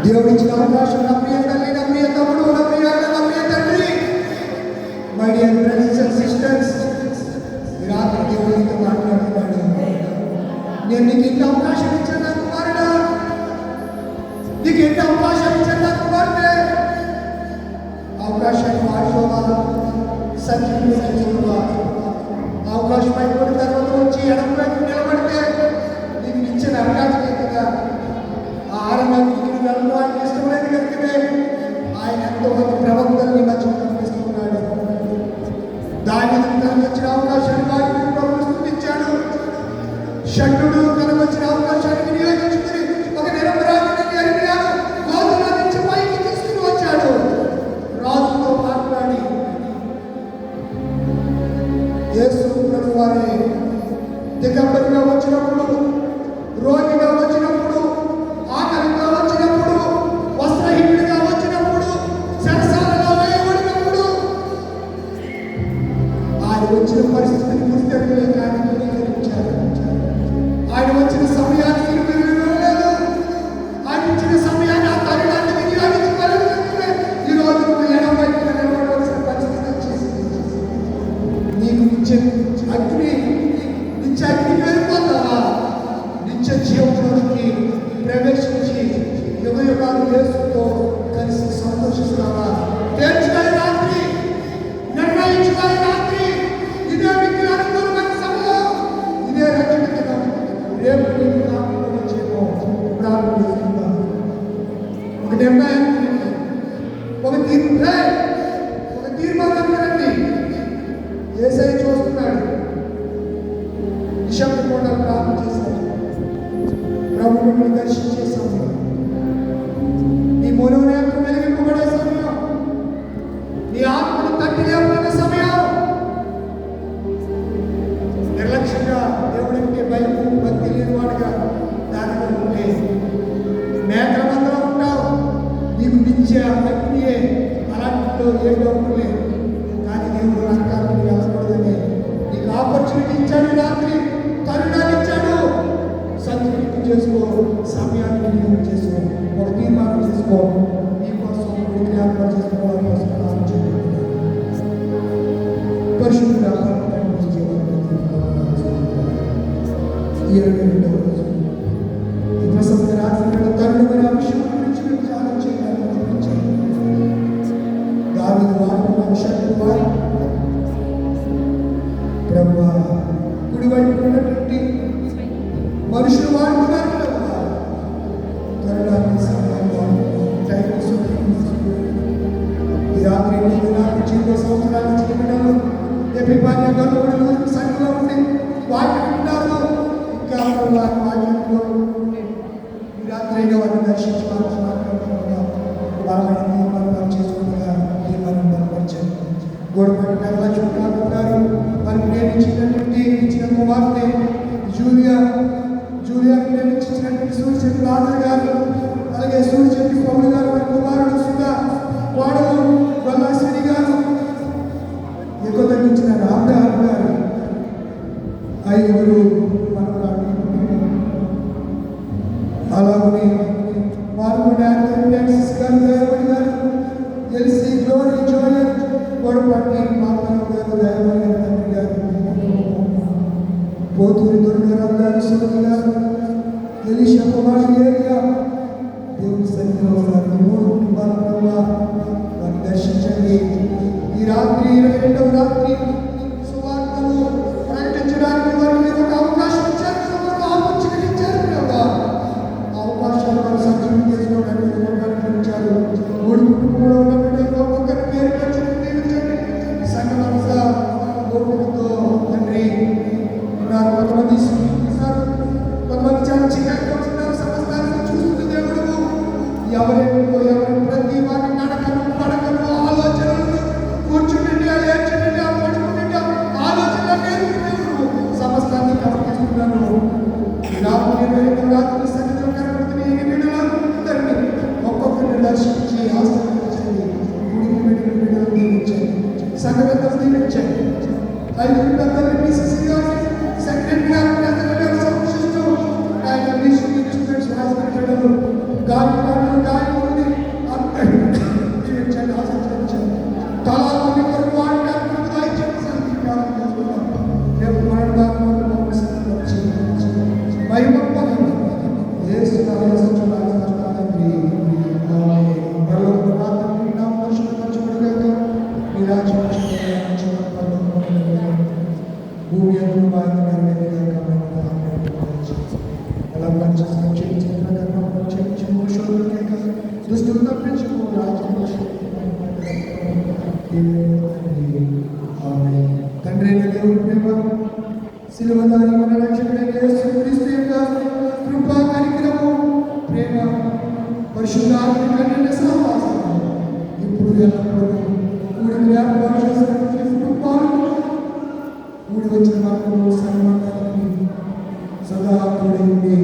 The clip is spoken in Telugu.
దేవుడిచ్చిన అవకాశం, నా ప్రియ తల్లి, నా ప్రియ తమ్ముడు, నా ప్రియ తండ్రి, my dear brothers and sisters, రాత్రి దేవుడితో మాట్లాడుతున్నాడు. నేను నీకు ఇంత అవకాశం ఇచ్చాను నా కుమారుడా, నీకు ఎంత అవకాశం ఇచ్చాను నా కుమారుడే. అవకాశాన్ని వాడుకోవాలి, సత్యం అవకాశం అయిపోయిన తర్వాత వచ్చి ఎడమ వైపు నిలబడితే నీకు ఇచ్చిన అవకాశం కదా. ఆ ఆరంభానికి వెళ్ళడం ఆయన ఇష్టం లేదు కనుకనే ఆయన ఎంతోమంది ప్రవక్తల్ని మధ్య పంపిస్తున్నాడు. దాని తనకు వచ్చిన అవకాశాన్ని వారికి ప్రభుత్వం స్థుతించాడు. షడ్డుడు తనకు వచ్చిన అవకాశాన్ని వినియోగించుకుని ఒక నిరపరాధిని అడిగాడు, గోధుమ నుంచి పైకి తీసుకుని వచ్చాడు. రాజుతో మాట్లాడి యేసు ప్రభు వారి దిగంబరిగా వచ్చినప్పుడు, రోగిగా వచ్చినప్పుడు, ఆకలిగా వచ్చినప్పుడు, వస్త్రహీనుడిగా వచ్చినప్పుడు, చెరసాలలో వేయబడినప్పుడు ఆయన వచ్చిన పరిస్థితిని పుస్తకంలో కానీ ధృవీకరించారు. ఆయన వచ్చిన సమయానికి విలువలేదు. ఆయన ఇచ్చిన సమయాన్ని, ఆ తరుణాన్ని వినియోగించుకోలేకపోతే ఈరోజు ఎడమ వైపున నిలబడవలసిన పరిస్థితి వచ్చేసింది. నీకు నిత్య అగ్ని వెళ్ళిపోతావా? నిత్య జీవంలోకి ప్రవేశించి యుగ యుగాలు యేసుతో కలిసి సంతోషిస్తావా? తేల్చుకునే రాత్రి, నిర్ణయించుకునే రాత్రి, ఇదే మీకు అనుకూలమైన సమయం, ఇదే రక్షణ దినం. రేపు నీకు నాకు వచ్చేమో ప్రారంభిస్తుందా? ఒక నిర్ణయం, ఒక తీర్మానం రండి. యేసయ్య చూస్తున్నాడు. నిశ్శబ్ద కోటలు ప్రారంభం చేశాడు. ప్రభువుని దర్శించే సమయం, నీ మనోనేత్రం వెలిగింపబడే సమయం, నీ ఆత్మను తట్టి లేపుకునే సమయం. నిర్లక్ష్యంగా దేవుడికి భయం భక్తి లేనివాడుగా దానిలో ఉంటే మేకల మందలో ఉంటావు. నీకు నిత్య అగ్నియే, అలాంటిలో ఏ డౌట్ లేదు. కానీ దేవుడు నరకానికి వెళ్ళకూడదని నీకు ఆపర్చునిటీ ఇచ్చాడు. రాత్రి తరుణాన్ని ఇచ్చాడు. సద్వినియోగం చేసుకో, సమయాన్ని వినియోగం చేసుకో, ఒక తీర్మానం చేసుకో. నీకోసం జ్ఞాపకం చేసుకోవాలి. పరిశుద్ధుడా ఈ 22వ రోజు ఈ ప్రసంగ రాత్రి తరుణమైన విషయం గురించి విచారం చేయడానికి దావీదు వాడు మనుషులు వారు ప్రభువా కుడివైపు ఉన్నటువంటి మనుషులు వాడుకున్నారు. తరుణాన్ని సమయంలో ఈ రాత్రి నాకు జీవిత సంవత్సరాలు చిన్నపిల్లలు ఎపిపాన్య గర్భగుడులు సంఖ్యలో ఉండి వాక్యం వింటారు. ఇంకా వారి వాక్యంలో ఈ రాత్రి వారిని దర్శించుకోవాల్సిన బలమైన తీర్మానం చేసుకుంటుగా తీర్మానం బలపరిచారు. గోడపడి నెల చుట్టారు. వారికి ప్రేమించినటువంటి ఇచ్చిన కుమార్తె జూలియా ప్రేమించినటువంటి సూర్యశెట్టి రాజు గారు, అలాగే సూర్యశెట్టి పౌరు గారు, వారి కుమారుడు సుధా వాడలు గొల్లాశ్వరి గారు, ఎక్కువ తగ్గించిన అబ్రహాం గారు, 5 మనవరాలు. అలాగే మార్గోడ్ ఫ్రాన్సిస్ గారు, దయమణి గారు, ఎల్సీ గ్లోరీ జోయల్ గోడపాటి మాధవ్ గారు, దయమణి తండ్రి గారు, పోతూరి దుర్గారావు గారు, సుమతి గారు, ఎలీషా కుమార్ ఏరియా, దేవుని సన్నిధిలో ఉన్నారు. 3 కుటుంబాలను వారిని దర్శించండి. ఈ రాత్రి 22వ రాత్రి సువార్తను ప్రకటించడానికి వారికి మీరు ఒక అవకాశం ఇచ్చారు. ఆపర్చునిటీ ఇచ్చారు. అవకాశాలు వారు సత్యం చేసుకోవడానికి ప్రకటించారు. 3 కుటుంబంలో ఉన్నటువంటి ఒక్కొక్కరి పేరు దీవించండి. సంఘమంతా గోపులతో తండ్రి ఉన్నారు. కొంతమంది ఉన్నారు, కొంతమంది చాలా చిన్నగా ఉన్నారు. సమస్తాన్ని చూస్తున్న దేవుడు ఎవరేమో ఎవరు ప్రతి వారి నడకను పడకను ఆలోచనలు కూర్చుంటే లేచుంటే పడుకుంటే ఆలోచన దేవుడు సమస్తాన్ని గమనిస్తున్నాను. రాత్రి సన్నిధిలో కనబడుతున్న ఈ బిడ్డలందరినీ ఒక్కొక్కరిని దర్శించి ఆశీర్వదించండి. గుడికి బిడ్డలు దీవించండి. సంఘటనలు దీవించండి. 5 బిడ్డలందరినీ PCC గారు, సెక్రటరీ గారు సంరక్షిస్తూ ఆయన హాస్పిటల్ గాలి శత్రువులు తప్పించుకో రాజ్యం తండ్రి దేవుని ప్రేమ శిలువదారి మన రక్షకుడైన యేసుక్రీస్తు యొక్క కృపా కనికరము ప్రేమ పరిశుద్ధాత్మ కన్యల సహవాసం ఇప్పుడు ఎల్లప్పుడూ కూడి ఏర్పాటు చేసిన కుటుంబాలను కూడి వచ్చిన మనకు సన్మానానికి సదా కూడి ఉండి